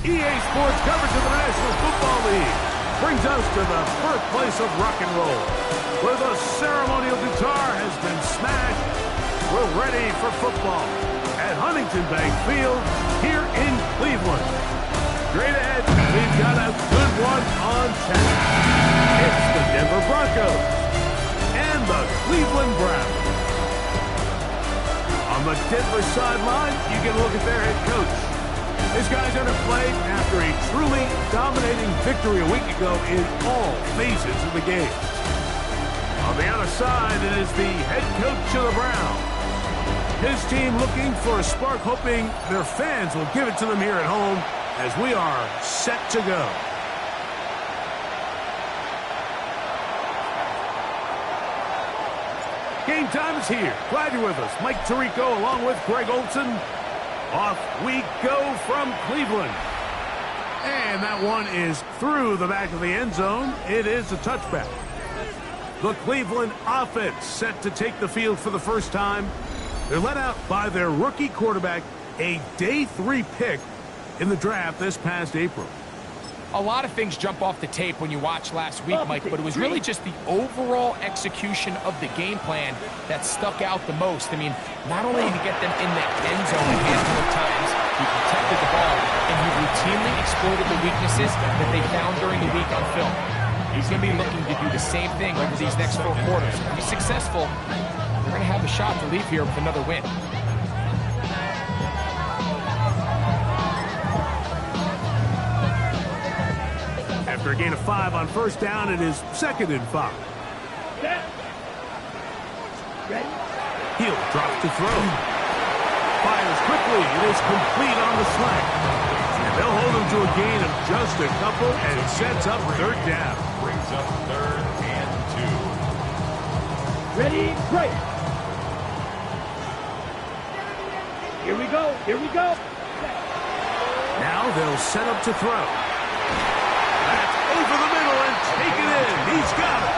EA Sports coverage of the National Football League brings us to the birthplace of rock and roll, where the ceremonial guitar has been smashed. We're ready for football at Huntington Bank Field here in Cleveland. Straight ahead, we've got a good one on tap. It's the Denver Broncos and the Cleveland Browns. On the Denver sideline, you get a look at their head coach. This guy's going to play after a truly dominating victory a week ago in all phases of the game. On the other side, it is the head coach of the Browns. His team looking for a spark, hoping their fans will give it to them here at home as we are set to go. Game time is here. Glad you're with us. Mike Tirico along with Greg Olson. Off we go from Cleveland. And that one is through the back of the end zone. It is a touchback. The Cleveland offense set to take the field for the first time. They're led out by their rookie quarterback, a day 3 pick in the draft this past April. A lot of things jump off the tape when you watch last week, Mike, but it was really just the overall execution of the game plan that stuck out the most. I mean, not only did he get them in the end zone a handful of times, he protected the ball, and he routinely exploited the weaknesses that they found during the week on film. He's going to be looking to do the same thing over these next 4 quarters. If he's successful, they're going to have a shot to leave here with another win. After a gain of 5 on first down, it is 2nd and 5. Hill drops to throw. Fires quickly. It is complete on the slant. And they'll hold him to a gain of just a couple and sets up 3rd down. Brings up 3rd and 2. Ready, break. Here we go. Here we go. Now they'll set up to throw. That's over the middle and take it in. He's got it.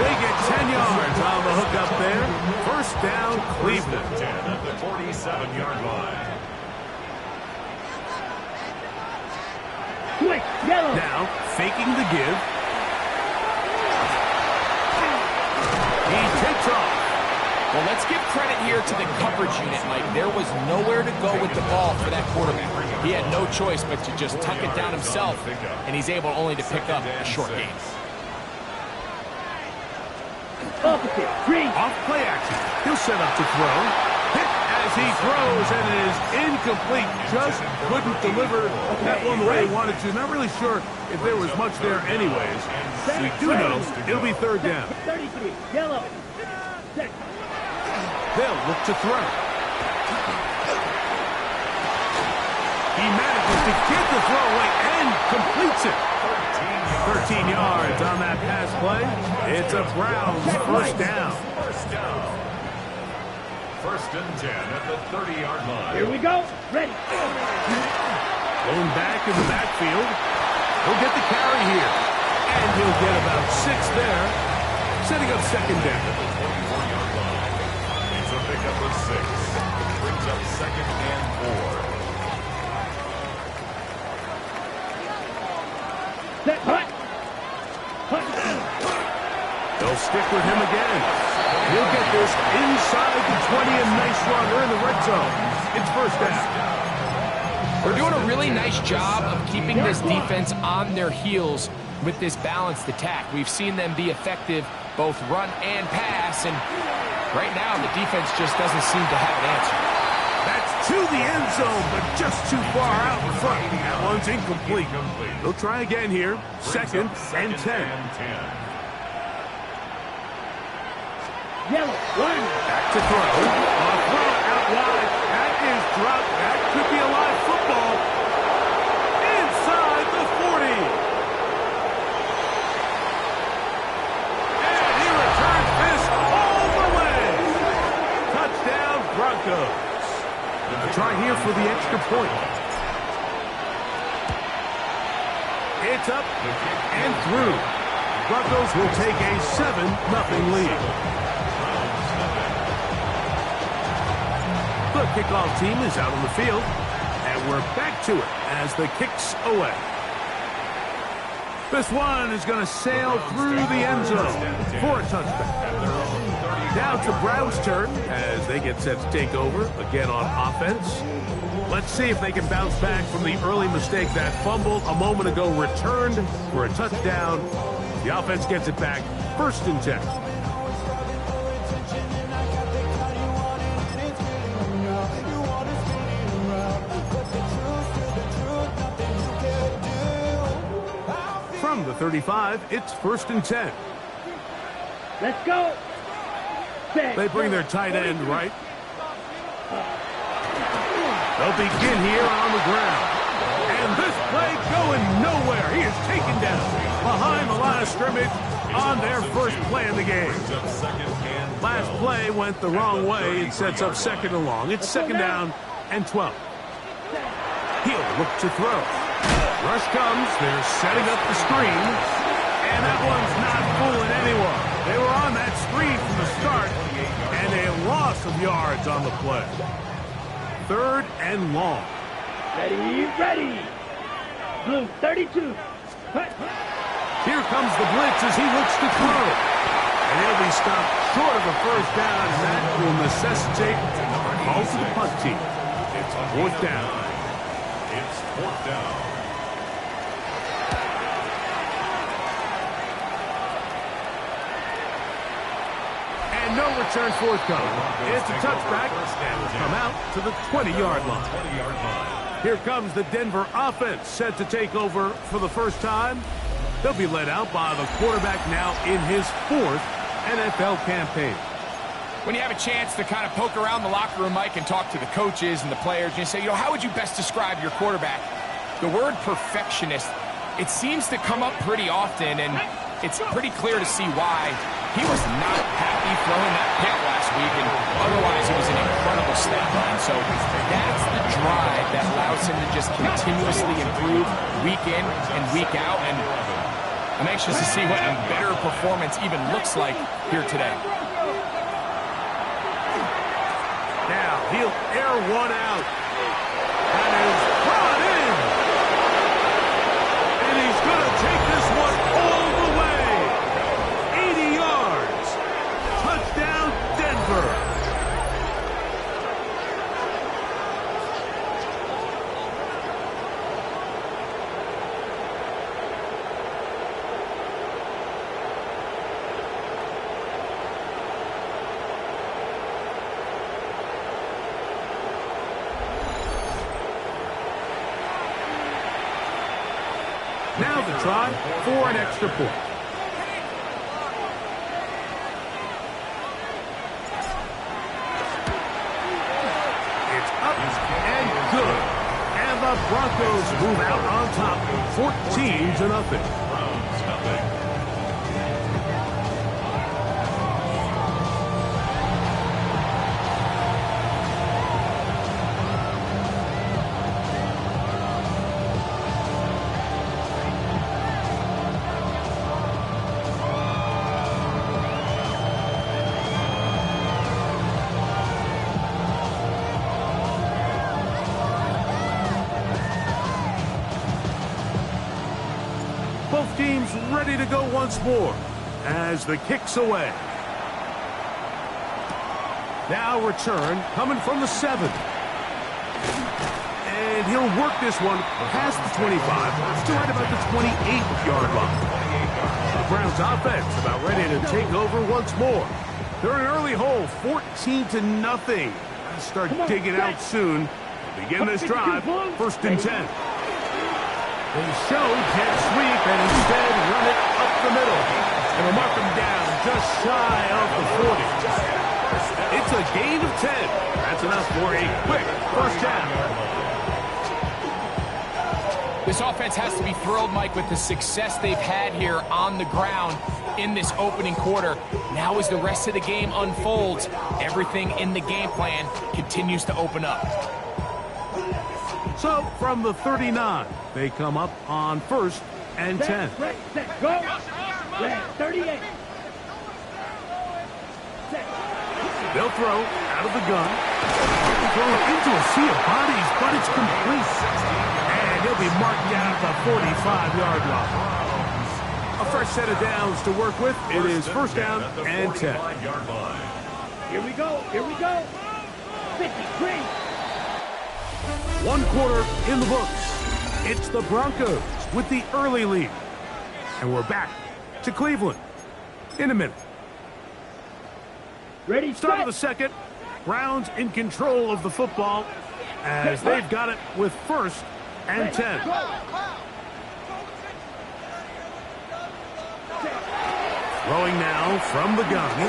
They get 10 yards on the hook up there. 1st down, Cleveland. 10 at the 47-yard line. Quick, yellow. Now, faking the give. He takes off. Well, let's give credit here to the coverage unit, Mike. There was nowhere to go with the ball for that quarterback. He had no choice but to just tuck it down himself, and he's able only to pick up a short gain. Opposite, green. Off play action. He'll set up to throw. Hit as he throws, and it is incomplete. Just couldn't deliver that one the way he wanted to. Not really sure if there was much there anyways. We do know it'll be 3rd down. 33, yellow. They'll look to throw. He manages to get the throw away and completes it. 13 yards on that pass play. It's a Browns 1st down. 1st and 10 at the 30-yard line. Here we go. Ready. Going back in the backfield. He'll get the carry here. And he'll get about 6 there. Setting up 2nd down. It's a pickup of 6. Brings up 2nd and 4. Set, hut. They'll stick with him again. He'll get this inside the 20, and nice run. We're in the red zone. It's 1st down. We're doing a really nice job of keeping this defense on their heels with this balanced attack. We've seen them be effective both run and pass, and right now the defense just doesn't seem to have an answer. That's to the end zone, but just too far out in front. That one's incomplete. They'll try again here. 2nd and 10. Yellow, one. Back to throw. Throw out wide. That is dropped. That could be a live football. Inside the 40. And he returns this all the way. Touchdown, Broncos. A try here for the extra point. It's up and through. Broncos will take a 7-0 lead. The kickoff team is out on the field. And we're back to it as the kick's away. This one is going to sail through the end zone for a touchback. Now to Brown's turn as they get set to take over again on offense. Let's see if they can bounce back from the early mistake. That fumble a moment ago returned for a touchdown. The offense gets it back, 1st and 10. From the 35, it's 1st and 10. Let's go. They bring their tight end right. They'll begin here on the ground. And this play going nowhere. He is taken down behind the line of scrimmage on their first play of the game. Last play went the wrong way. It sets up 2nd and long. It's 2nd down and 12. He'll look to throw. Rush comes. They're setting up the screen. And that one's not fooling anyone. They were on that screen from the start. And a loss of yards on the play. 3rd and long. Ready. Blue 32. Here comes the blitz as he looks to throw. And he'll be stopped short of a 1st down. And that will necessitate a call to the punt team. It's 4th down. It's 4th down. And no return forthcoming. It's a touchback, and will come out to the 20-yard line. Here comes the Denver offense, set to take over for the first time. They'll be led out by the quarterback now in his 4th NFL campaign. When you have a chance to kind of poke around the locker room, Mike, and talk to the coaches and the players, and you say, how would you best describe your quarterback? The word perfectionist, it seems to come up pretty often, and it's pretty clear to see why. He was not happy throwing that pick last week, and otherwise it was an incredible stat line. So that's the drive that allows him to just continuously improve week in and week out, and I'm anxious to see what a better performance even looks like here today. Now he'll air one out. That is brought in. And he's going to take this one all the way. 80 yards. Touchdown, Denver. Now the try for an extra point. It's up and good. And the Broncos move out on top, 14-0. Both teams ready to go once more as the kick's away. Now return coming from the 7. And he'll work this one past the 25 to right about the 28-yard line. The Browns offense about ready to take over once more. They're in an early hole, 14-0. Start digging out soon. Begin this drive, 1st and 10. They show jet sweep and instead run it up the middle. And will mark them down just shy of the 40. It's a gain of 10. That's enough for a quick 1st down. This offense has to be thrilled, Mike, with the success they've had here on the ground in this opening quarter. Now as the rest of the game unfolds, everything in the game plan continues to open up. So from the 39, they come up on 1st and 10. Set, go. Red 38. Set. They'll throw out of the gun. Throw into a sea of bodies, but it's complete. And he'll be marked down at the 45-yard line. A fresh set of downs to work with. It is first down and 10. Here we go. Here we go. 53. One quarter in the books. It's the Broncos with the early lead. And we're back to Cleveland in a minute. Ready, Start of the set. second. Browns in control of the football as they've got it with first and 10. Throwing now from the gun. A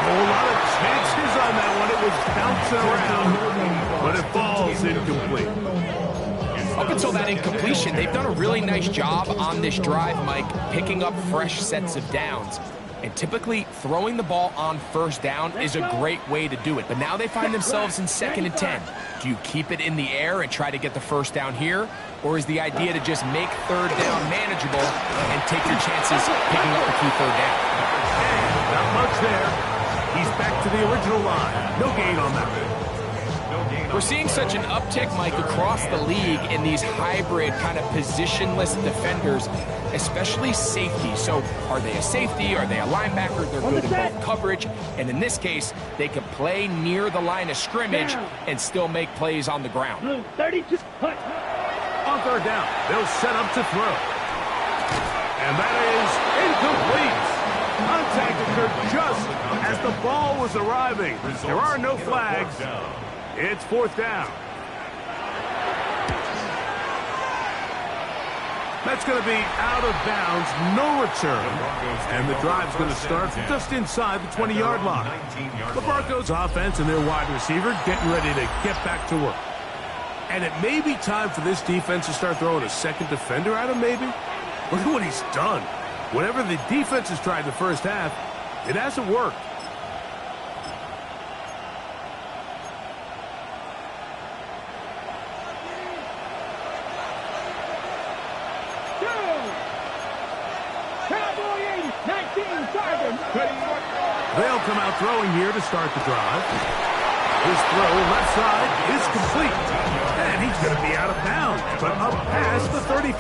whole lot of chances on that one. It was bouncing around, but it falls incomplete. Up until that incompletion, they've done a really nice job on this drive, Mike, picking up fresh sets of downs. And typically, throwing the ball on first down is a great way to do it. But now they find themselves in 2nd and 10. Do you keep it in the air and try to get the first down here? Or is the idea to just make third down manageable and take your chances picking up the key third down? And not much there. He's back to the original line. No gain on that. We're seeing such an uptick, Mike, across the league in these hybrid kind of positionless defenders, especially safety. So are they a safety? Are they a linebacker? They're good in both coverage. And in this case, they can play near the line of scrimmage and still make plays on the ground. Blue 32. On third down, they'll set up to throw. And that is incomplete. Contact occurred just as the ball was arriving. There are no flags. It's fourth down. That's going to be out of bounds, no return. And the drive's going to start just inside the 20-yard line. The Broncos offense and their wide receiver getting ready to get back to work. And it may be time for this defense to start throwing a second defender at him, maybe. Look at what he's done. Whatever the defense has tried the first half, it hasn't worked. They'll come out throwing here to start the drive. His throw left side is complete. And he's going to be out of bounds, but up past the 35.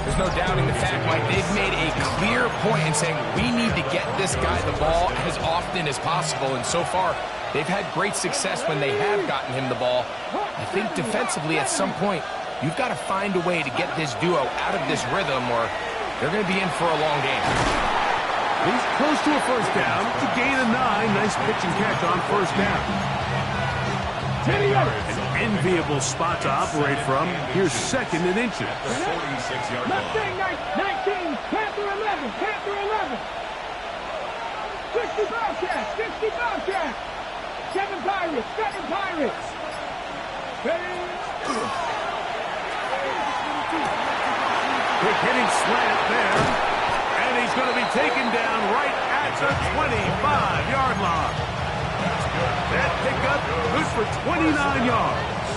There's no doubting the fact, Mike, they've made a clear point in saying we need to get this guy the ball as often as possible. And so far, they've had great success when they have gotten him the ball. I think defensively at some point, you've got to find a way to get this duo out of this rhythm or they're going to be in for a long game. He's close to a first down. To gain a 9. Nice pitch and catch on first down. An enviable spot to operate from. Here's 2nd and inches. 46-yard line. 19, Panther 11, Panther 11. 60 Bobcats, 60 Bobcats. 7 Pirates, 7 Pirates. Quick hitting slant there. And he's going to be taken down right at the 25-yard line. That pickup good for 29 yards.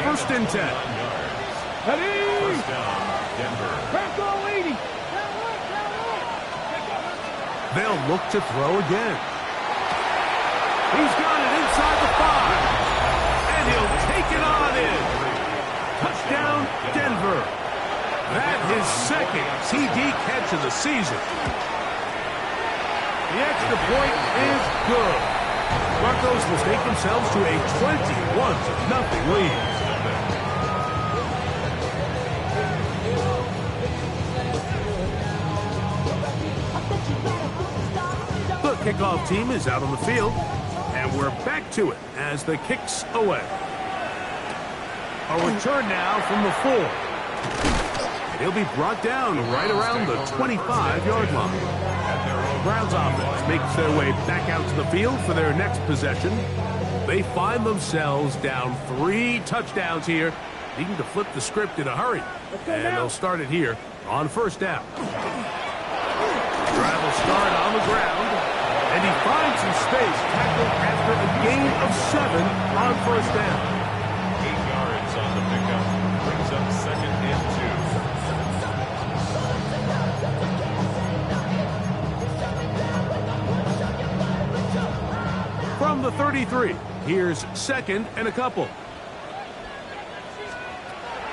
First and 10. First down, Denver. They'll look to throw again. He's got it inside the 5. And he'll take it on in. Touchdown, Denver. That his 2nd TD catch of the season. The extra point is good. Broncos will take themselves to a 21-0 lead. The kickoff team is out on the field, and we're back to it as the kick's away. A return now from the 4. He'll be brought down right around the 25-yard line. Browns offense makes their way back out to the field for their next possession. They find themselves down 3 touchdowns here, needing to flip the script in a hurry. And they'll start it here on first down. Drive will start on the ground, and he finds some space tackled after a gain of 7 on first down. 8 yards on the pickup. Brings up 2nd and 2. from the 33. Here's second and a couple.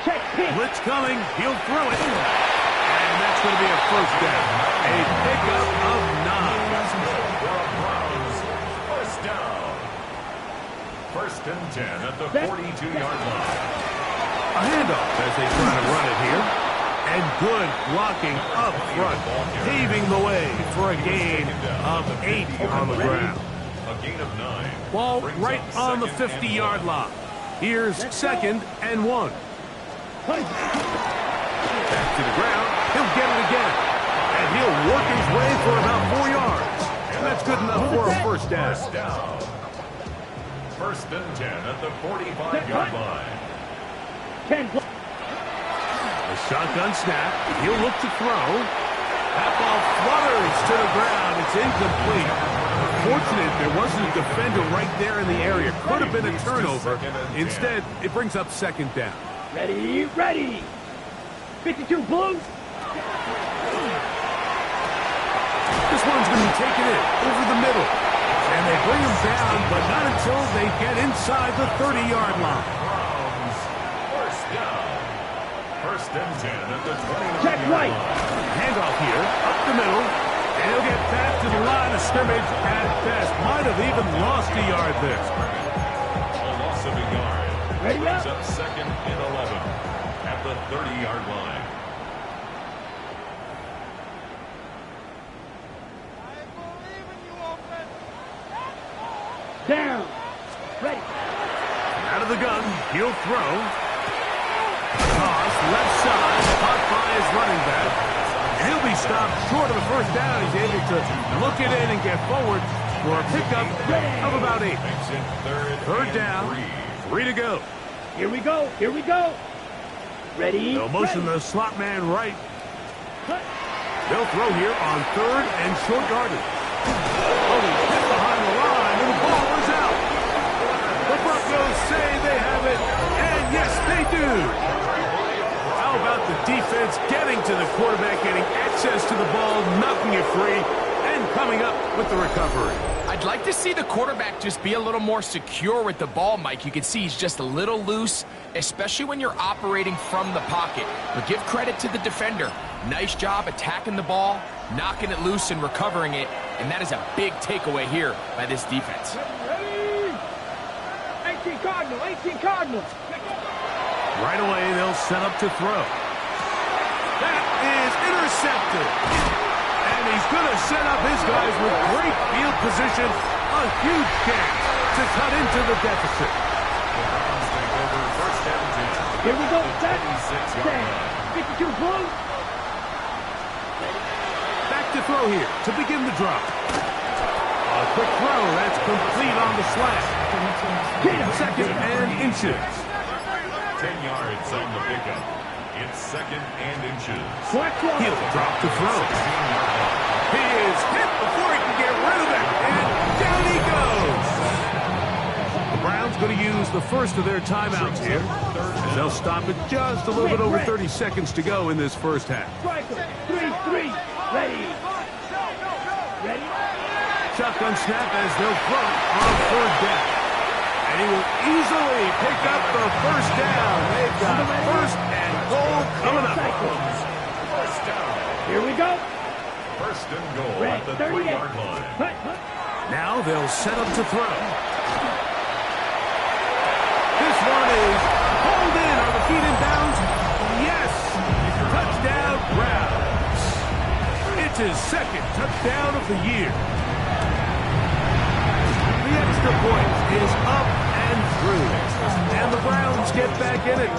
Check pitch. Blitz coming. He'll throw it. And that's going to be a first down. A pickup of 9. First down. First and 10 at the 42-yard line. A handoff as they try to run it here. And good blocking up front, paving the way for a gain of 8 on the ground. A gain of 9. Ball Brings right up on the second and 50-yard line. Here's second and 1. Back to the ground. He'll get it again. And he'll work his way for about 4 yards. And that's good enough for a first down. First down. First and 10 at the 45-yard line. 10. A shotgun snap. He'll look to throw. That ball flutters to the ground. It's incomplete. Fortunate there wasn't a defender right there in the area. Could have been a turnover. Instead, it brings up second down. Ready, ready. 52 Blues. This one's going to be taken in over the middle. And they bring him down, but not until they get inside the 30-yard line. Browns. First down. First and 10 at the 29-yard Check right. line. Handoff here, up the middle. And he'll get back to the line of scrimmage at best. Might have even lost a yard there. A loss of a yard. Ready Brings up. up second and 11 at the 30-yard line. Down. Ready. Out of the gun, he'll throw. Toss, left side, caught by his running back. And he'll be stopped short of the first down. He's able to look it in and get forward for a pickup of about 8. Makes it Third and down, 3 to go. Here we go. Here we go. Ready. They'll motion the slot man right. They'll throw here on third and short yardage. Oh, he's hit behind the line, and the ball is out. The Broncos say they have it, and yes, they do. How about the defense getting to the quarterback, getting access to the ball, knocking it free, and coming up with the recovery? I'd like to see the quarterback just be a little more secure with the ball, Mike. You can see he's just a little loose, especially when you're operating from the pocket. But give credit to the defender. Nice job attacking the ball, knocking it loose and recovering it. And that is a big takeaway here by this defense. Ready. 18 Cardinals. 18 Cardinals. Right away, they'll set up to throw. That is intercepted. And he's going to set up his guys with great field position. A huge chance to cut into the deficit. First and 10. Here we go. Set. 36-yard line. 52 Blues. Back to throw here to begin the drop. A quick throw. That's complete on the slant. Second and inches. 10 yards on the pickup. It's second and inches. He'll drop to throw. 16-yard line. He is hit before he can get rid of it. And down he goes. The Browns going to use the first of their timeouts here. They'll stop it just a little bit over 30 seconds to go in this first half. Striker. 3-3. Ready. Ready. Shotgun snap as they'll throw on third down. And he will easily pick up the first down. They've got first and goal coming up. First down. Here we go. First and goal Red, at the 38. 3-yard line. Now they'll set up to throw. This one is hauled in on the feet and bounds. Yes! Touchdown, Browns. It's his second touchdown of the year. The extra point is up and through. And the Browns get back in it.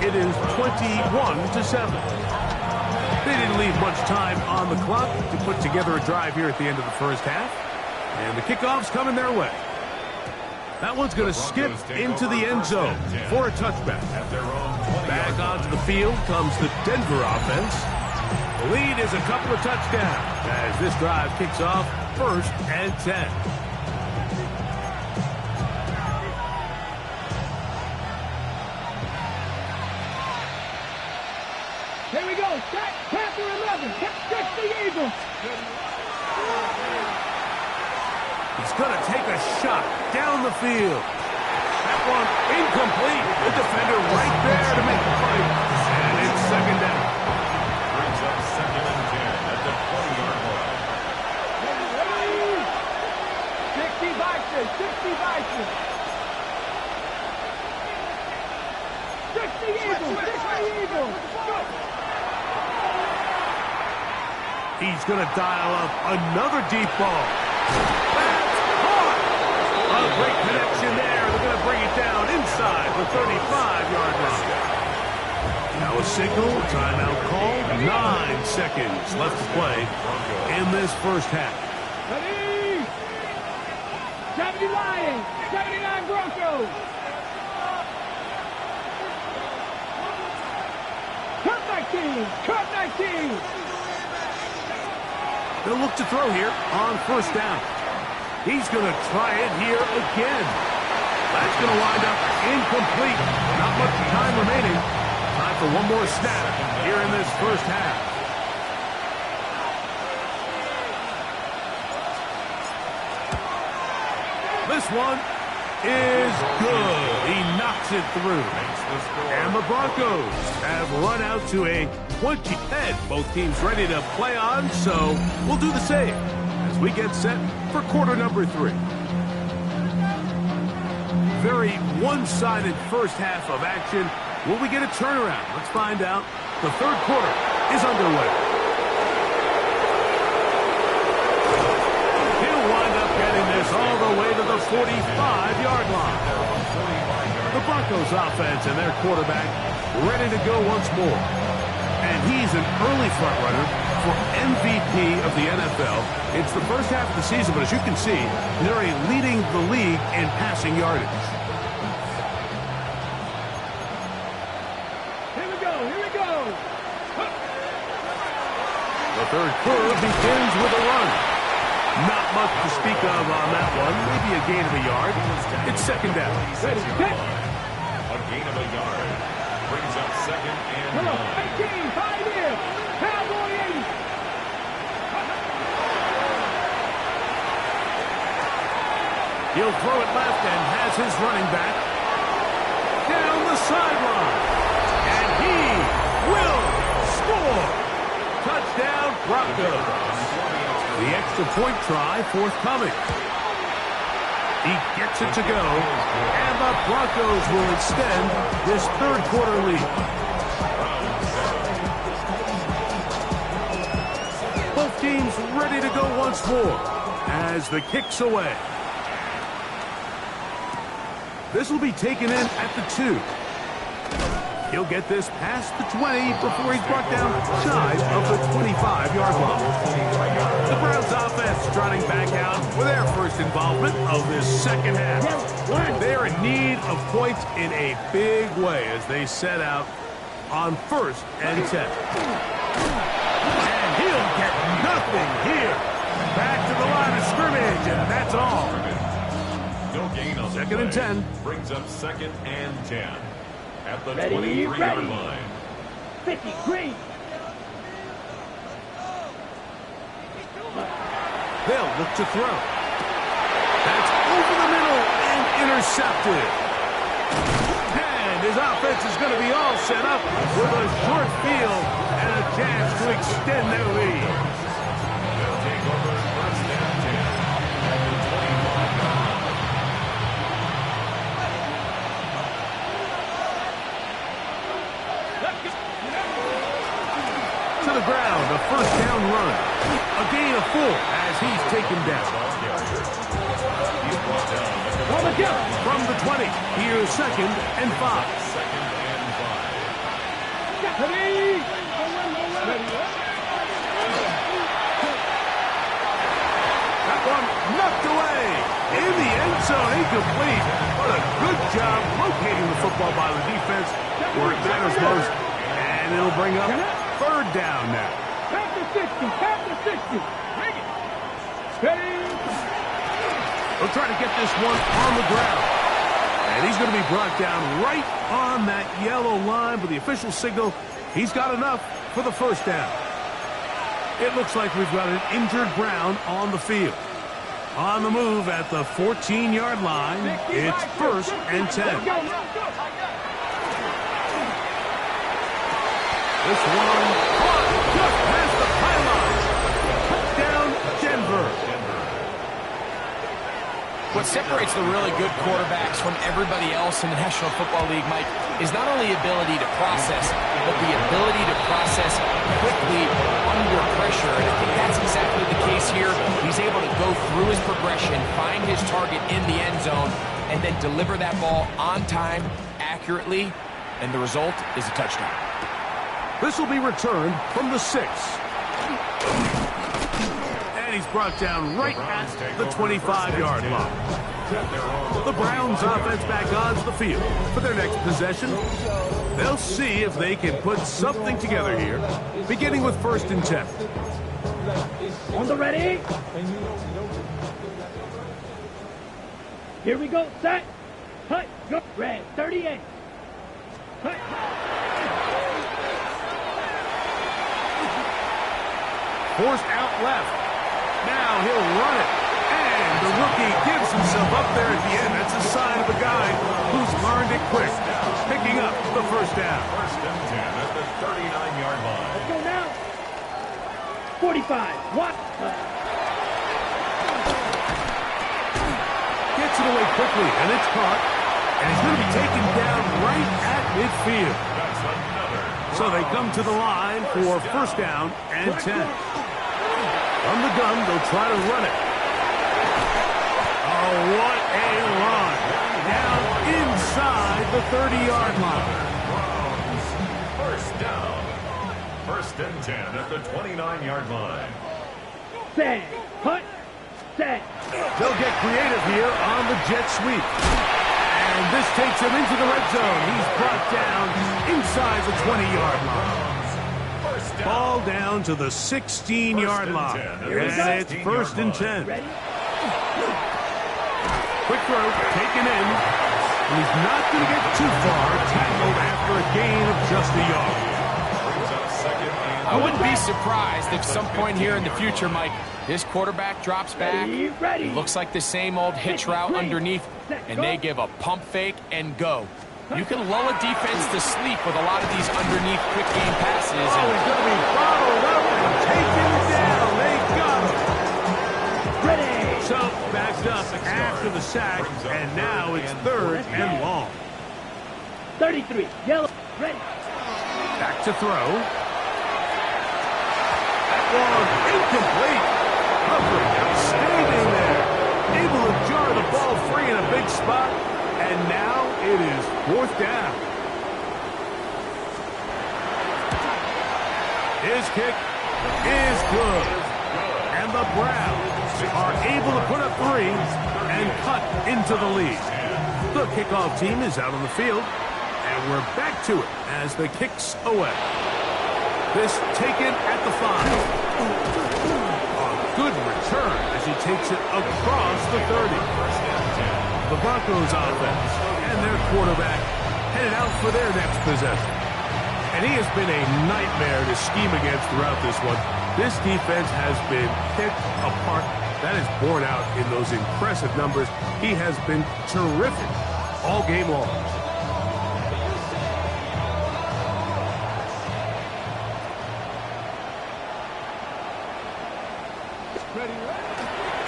It is 21-7. They didn't leave much time on the clock to put together a drive here at the end of the first half. And the kickoff's coming their way. That one's going to skip into the end zone for a touchback. Back onto the field comes the Denver offense. The lead is a couple of touchdowns as this drive kicks off first and 10. Here we go. Set. Panther 11. Catch the Eagles. He's going to take a shot down the field. That one incomplete. The defender right there to make the play. And it's second down. Brings up second and 10 at the 20-yard line. 60 Vikings, 60 Vikings. 60 Eagles, 60 Eagles. He's going to dial up another deep ball. That's caught. A great connection there. They're going to bring it down inside the 35-yard line. Now a signal, timeout called. 9 seconds left to play in this first half. Ready? 70 Lions, 79 Broncos. Cut 19. They'll look to throw here on first down. He's going to try it here again. That's going to wind up incomplete. Not much time remaining. Time for one more snap here in this first half. This one is good. He knocks it through. And the Broncos have run out to a 20 head. Both teams ready to play on, so we'll do the same as we get set for quarter number 3. Very one-sided first half of action. Will we get a turnaround? Let's find out. The third quarter is underway. He'll wind up getting this all the way to the 45-yard line. The Broncos offense and their quarterback ready to go once more. And he's an early front runner for MVP of the NFL. It's the first half of the season, but as you can see, they're leading the league in passing yardage. Here we go. The third quarter begins with a run. Not much to speak of on that one. Maybe a gain of a yard. It's second down. Ready, set. A gain of a yard. Brings up second and 9. 18, 5 in. Cowboy 80. He'll throw it left and has his running back down the sideline. And he will score. Touchdown, Broncos. The extra point try forthcoming. He gets it to go, and the Broncos will extend this third quarter lead. Both teams ready to go once more as the kick's away. This will be taken in at the 2. He'll get this past the 20 before he's brought down shy of the 25-yard line. The Browns offense trotting back out for their first involvement of this second half. They're in need of points in a big way as they set out on first and 10. And he'll get nothing here. Back to the line of scrimmage, and that's all. No gain on Second and 10. Brings up second and 10 at the Ready, 23-yard ready. line. 50, green. They'll look to throw. That's over the middle and intercepted. And his offense is going to be all set up with a short field and a chance to extend their lead. They'll take over first and 10 at the 25-yard line. To the ground, a first down run. A gain of 4 as he's taken down. He's brought down at the From the 20, here's second and 5. second and 5. Ready. That one knocked away in the end zone, incomplete. What a good job locating the football by the defense where it matters most. And it'll bring up third down now. Tap the 60. Bring it. Ready. They'll try to get this one on the ground. And he's going to be brought down right on that yellow line with the official signal. He's got enough for the first down. It looks like we've got an injured Brown on the field. On the move at the 14-yard line. It's 1st and 10. This one just past the pylon. Touchdown, Denver. What separates the really good quarterbacks from everybody else in the National Football League, Mike, is not only ability to process, but the ability to process quickly under pressure. And I think that's exactly the case here. He's able to go through his progression, find his target in the end zone, and then deliver that ball on time, accurately, and the result is a touchdown. This will be returned from the 6. And he's brought down right at the 25-yard line. The Browns offense back onto the field for their next possession. They'll see if they can put something together here, beginning with 1st and 10. On the ready. Here we go. Set. Hut. Go. Red. 38. Hut. Forced out left. Now he'll run it. And the rookie gives himself up there at the end. That's a sign of a guy who's learned it quick. Picking up the 1st down. 1st and 10 at the 39-yard line. Let's go now. 45. What? Gets it away quickly, and it's caught. And he's going to be taken down right at midfield. That's another. So they come to the line for 1st down and 10. From the gun, they'll try to run it. Oh, what a run. Down inside the 30-yard line. 1st down. 1st and 10 at the 29-yard line. Set. Hut. Set. They'll get creative here on the jet sweep. And this takes him into the red zone. He's brought down inside the 20-yard line. Ball down to the 16-yard line. And it's 1st and 10. Ready? Quick throw, taken in. And he's not going to get too far. Tackled after a gain of just a yard. I wouldn't be surprised if some point here in the future, Mike, this quarterback drops back. Ready. It looks like the same old hitch route underneath, and they give a pump fake and go. You can lull a defense to sleep with a lot of these underneath quick game passes. Oh, he's going to be bottled up and taken down. They got him. Ready. So, backed up after the sack, and now it's 3rd and long. 33. Yellow. Ready. Back to throw. That one incomplete. Humphrey standing there, able to jar the ball free in a big spot. And now it is 4th down. His kick is good. And the Browns are able to put up 3 and cut into the lead. The kickoff team is out on the field. And we're back to it as the kick's away. This taken at the 5. A good return as he takes it across the 30. The Broncos offense and their quarterback headed out for their next possession. And he has been a nightmare to scheme against throughout this one. This defense has been picked apart. That is borne out in those impressive numbers. He has been terrific all game long.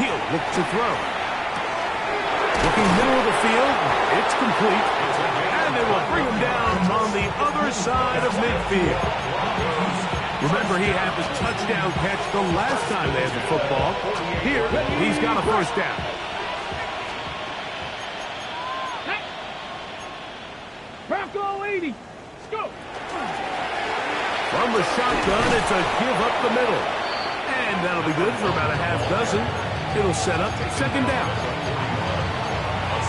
He'll look to throw. Looking middle of the field, it's complete, and they will bring him down on the other side of midfield. Remember, he had the touchdown catch the last time they had the football. Here, he's got a 1st down. Bronco 80. Let's go. From the shotgun, it's a give up the middle. And that'll be good for about a half dozen. It'll set up 2nd down.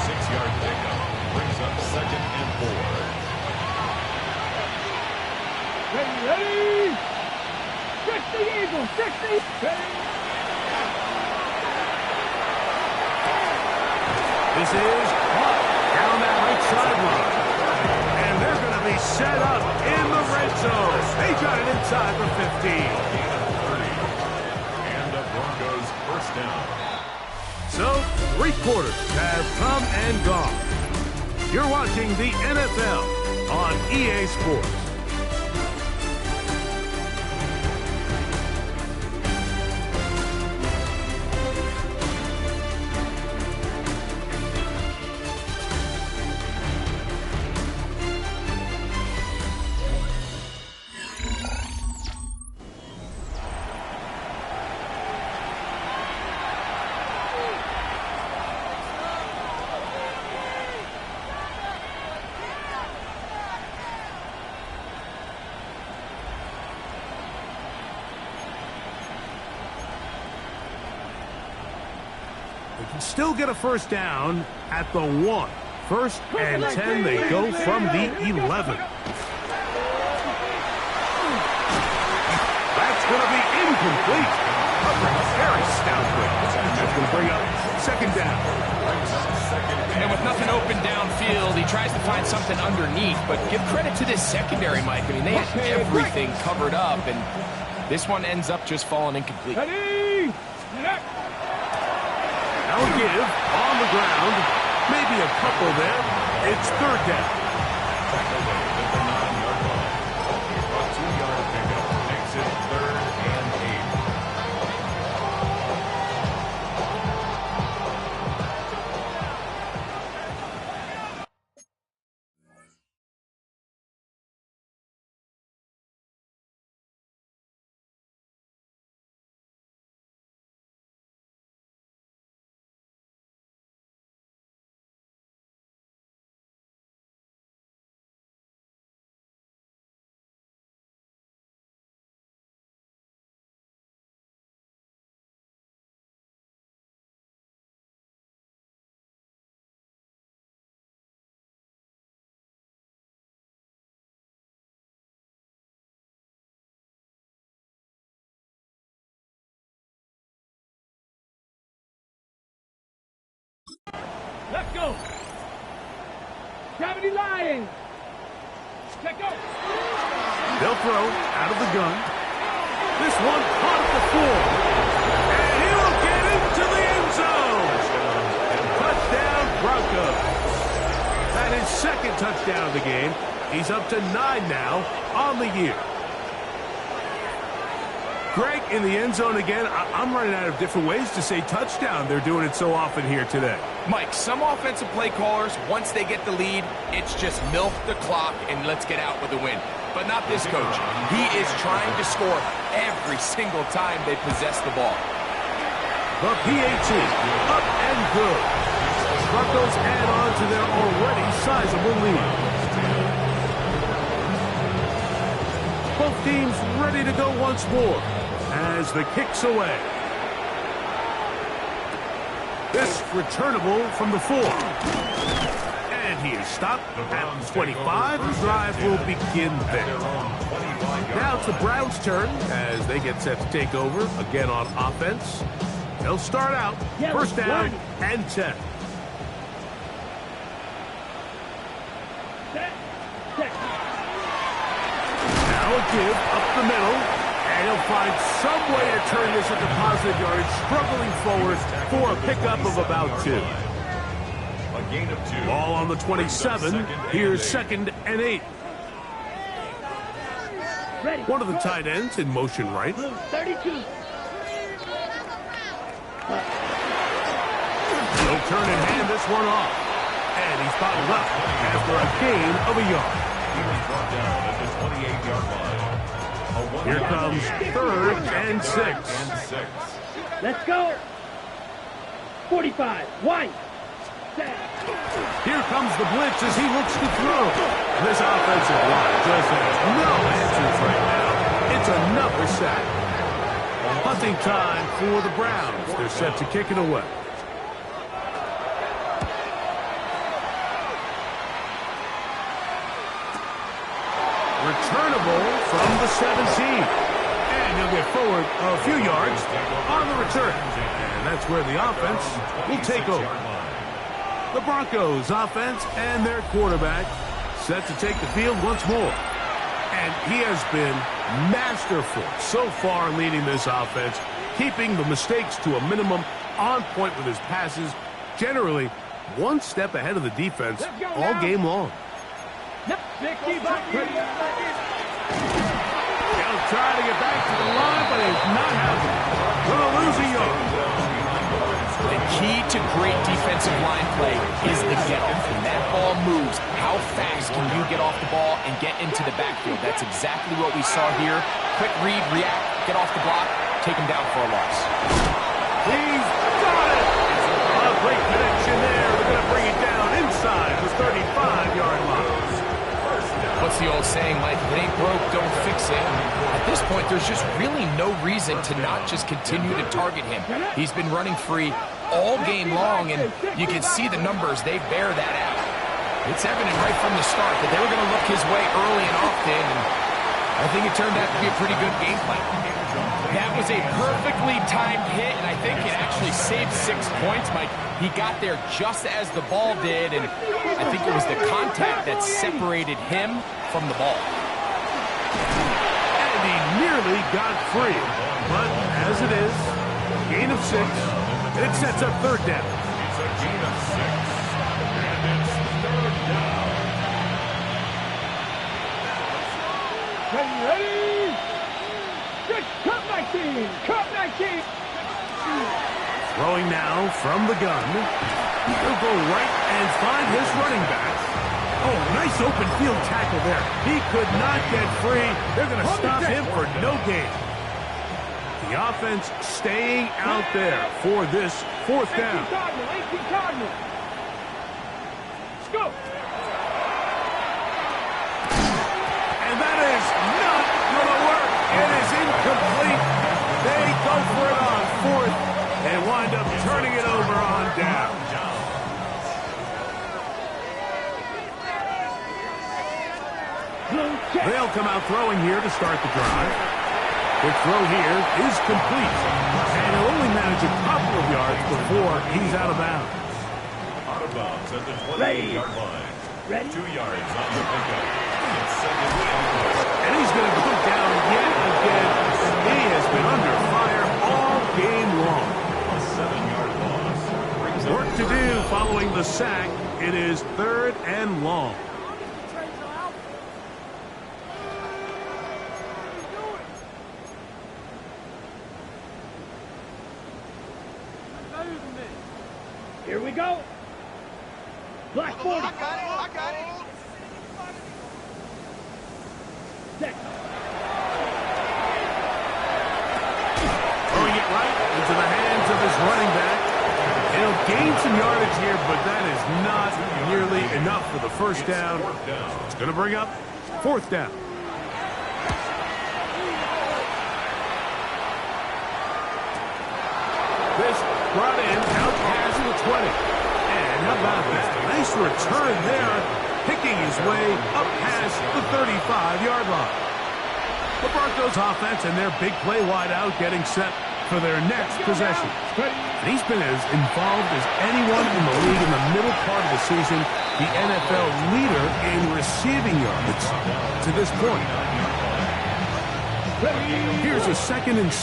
6-yard pickup brings up 2nd and 4. Ready. 60 Eagles. 60. Ready. This is caught down that right sideline. And they're going to be set up in the red zone. They got it inside the 15. And the Broncos 1st down. 3 quarters have come and gone. You're watching the NFL on EA Sports. They can still get a first down at the 1. 1st and 10, they go from the 11. That's going to be incomplete. Very stout quick. That's going to bring up 2nd down. And with nothing open downfield, he tries to find something underneath. But give credit to this secondary, Mike. I mean, they had everything covered up, and this one ends up just falling incomplete. Now a give on the ground. Maybe a couple there. It's 3rd down. At the 9-yard line. A 2-yard pickup makes it 3rd and 8. Let's go. Gravity Lions. Check out. They'll throw out of the gun. This one caught at the 4. And he'll get into the end zone. Touchdown, Broncos. That is 2nd touchdown of the game. He's up to 9 now on the year. Greg, in the end zone again. I'm running out of different ways to say touchdown. They're doing it so often here today. Mike, some offensive play callers, once they get the lead, it's just milk the clock and let's get out with a win. But not this coach. He is trying to score every single time they possess the ball. The PAT, up and good. Broncos add on to their already sizable lead. Both teams ready to go once more as the kick's away. This returnable from the 4. And he is stopped at 25. The drive will begin there. Now it's the Browns' turn as they get set to take over again on offense. They'll start out 1st down and 10. Now a give up the middle. And he'll find some way to turn this into positive yardage, struggling forward for a pickup of about 2. A gain of 2. Ball on the 27. Here's 2nd and 8. One of the tight ends in motion right. 32. He'll turn and hand this one off. And he's bottled up after a gain of a yard. He was brought down at the 28-yard line. Here comes 3rd and 6. Let's go. 45. One. Here comes the blitz as he looks to throw. This offensive line just has no answers right now. It's another sack. Punting time for the Browns. They're set to kick it away. Returnable from the 17. And he'll get forward a few yards on the return. And that's where the offense will take over. The Broncos offense and their quarterback set to take the field once more. And he has been masterful so far leading this offense, keeping the mistakes to a minimum, on point with his passes, generally one step ahead of the defense all game long. He'll try to get back to the line, but he's not having it. Gonna lose a yard. The key to great defensive line play is the get-off. When that ball moves, how fast can you get off the ball and get into the backfield? That's exactly what we saw here. Quick read, react, get off the block, take him down for a loss. He's got it! A great connection there. We're going to bring it down inside the 35-yard line. What's the old saying, Mike? If it ain't broke, don't fix it. At this point, there's just really no reason to not just continue to target him. He's been running free all game long, and you can see the numbers. They bear that out. It's evident right from the start that they were going to look his way early and often, and I think it turned out to be a pretty good game plan. That was a perfectly timed hit, and I think it actually saved 6 points, Mike. He got there just as the ball did, and I think it was the contact that separated him from the ball. And he nearly got free. But as it is, gain of 6, and it sets up third down. It's a gain of 6, and it's third down. Ready? Cut 19! Cut 19! Throwing now from the gun. He'll go right and find his running back. Oh, nice open field tackle there. He could not get free. They're going to stop him for no gain. The offense staying out there for this fourth down. 18 Cardinal. Let's go. And that is not going to work. It is incomplete. They go for it on fourth and wind up turning it over on down. They'll come out throwing here to start the drive. The throw here is complete. And he'll only manage a couple of yards before he's out of bounds. Out of bounds at the 28-yard line. Ready? 2 yards on the pickup. It's second and 4. And he's going to go down yet again. He has been under fire all game long. A 7-yard loss. Brings up Work to do following the sack. It is third and long. Here we go. Black 40. I got it. Six. Throwing it right into the hands of his running back. He'll gain some yardage here, but that is not nearly enough for the first down. It's going to bring up fourth down. This brought in out past the 20. And how about that? Nice return there, picking his way up past the 35-yard line. The Broncos offense and their big play wideout getting set for their next possession. And he's been as involved as anyone in the league in the middle part of the season, the NFL leader in receiving yards to this point. Here's a 2nd and 6.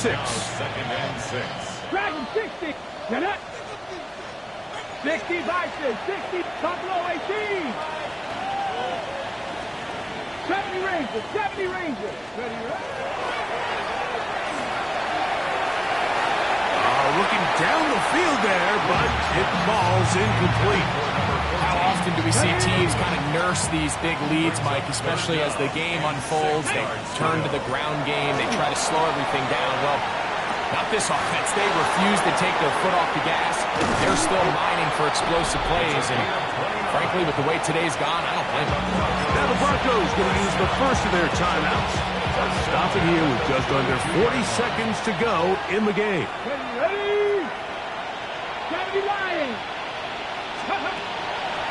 second and 6. Dragon 60. Get it. 60 Bison. 60 Buffalo 18. 70 Rangers. 70 Rangers. Ready, right? Looking down the field there, but it falls incomplete. How often do we see teams kind of nurse these big leads, Mike, especially as the game unfolds? They turn to the ground game. They try to slow everything down. Well, not this offense. They refuse to take their foot off the gas. They're still mining for explosive plays, and frankly, with the way today's gone, I don't blame them. Now the Broncos going to use the first of their timeouts. Stop it here with just under 40 seconds to go in the game. Ready? 70 Lions.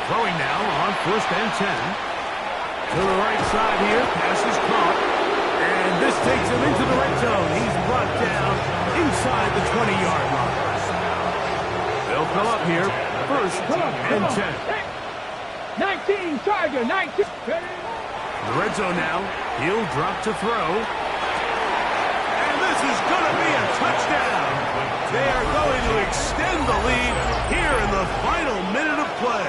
Throwing now on 1st and 10. To the right side here, pass is caught. And this takes him into the red zone. He's brought down inside the 20-yard line. They'll come up here, 1st and 10. 19 Charger. 19. The red zone now. He'll drop to throw. And this is going to be a touchdown. They are going to extend the lead here in the final play.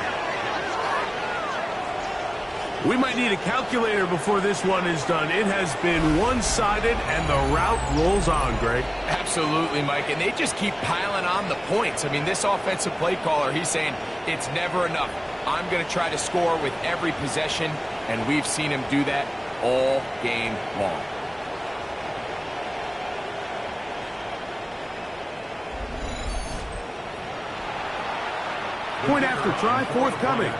We might need a calculator before this one is done. It has been one-sided, and the route rolls on, Greg. Absolutely, Mike, and they just keep piling on the points. I mean, this offensive play caller, he's saying it's never enough. I'm going to try to score with every possession, and we've seen him do that all game long. Point after try forthcoming.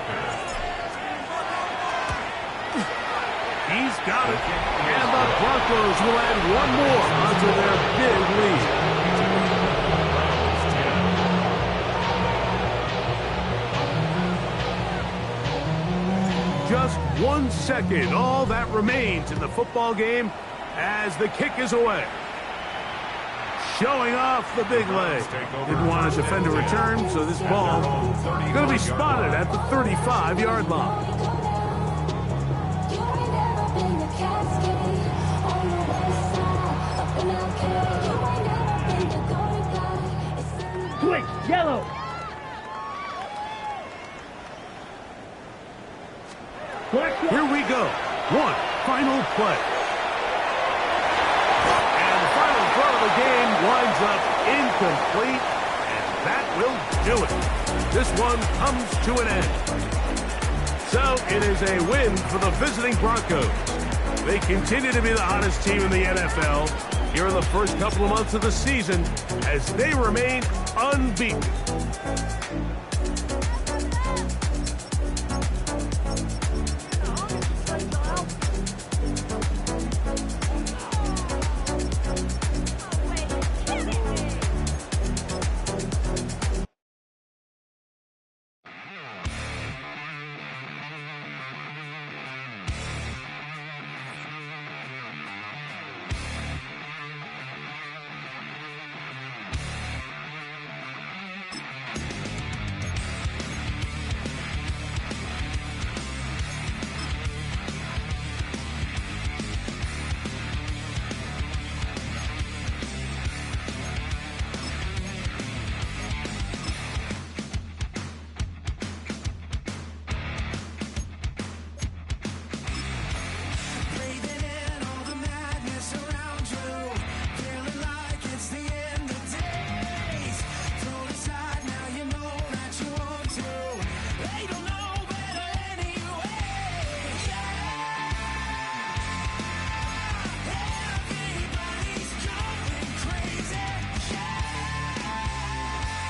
He's got it. And the Broncos will add one more onto their big lead. Just 1 second, all that remains in the football game as the kick is away. Showing off the big leg. Didn't want his defender to return, so this ball is going to be spotted at the 35-yard line. Switch, yellow. Here we go. One final play. And the final throw of the game winds up incomplete, and that will do it. This one comes to an end. So it is a win for the visiting Broncos. They continue to be the hottest team in the NFL here in the first couple of months of the season as they remain unbeaten.